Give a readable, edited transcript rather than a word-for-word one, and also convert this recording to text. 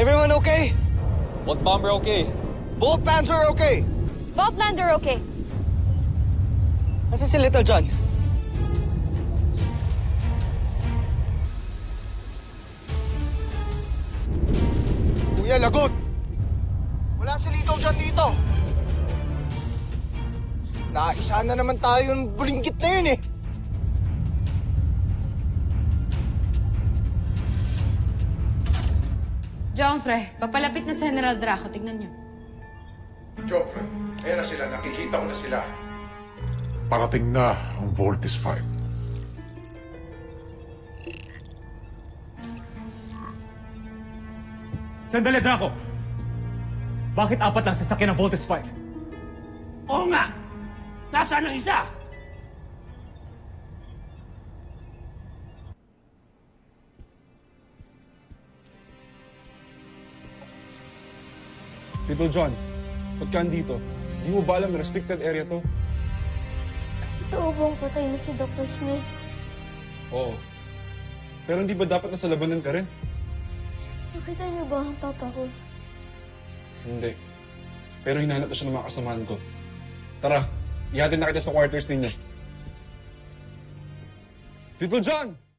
Everyone okay? Bolt bomber okay. Bolt Panzer okay? Vault Lander okay. Nasaan si Little John? Kuya, lagot! Wala si Little John dito. Naisa na naman tayo yung bulinggit na yun eh. Joffre, papalapit na sa General Draco. Tignan niyo. Joffrey, ayan na sila. Nakikita ko na sila. Parating na ang Voltis 5. Sandali, Draco! Bakit apat lang sasakyan ng Voltes 5? Oo nga! Nasaan ang isa? Little John, ba't ka andito? Di mo ba alam na restricted area to? Totoo bang patay na si Dr. Smith? Oo. Pero hindi ba dapat nasa labanan ka rin? Nakita niyo ba ang papa ko? Hindi. Pero hinanap na siya ng mga kasamahan ko. Tara, ihatid na kita sa quarters ninyo. Little John!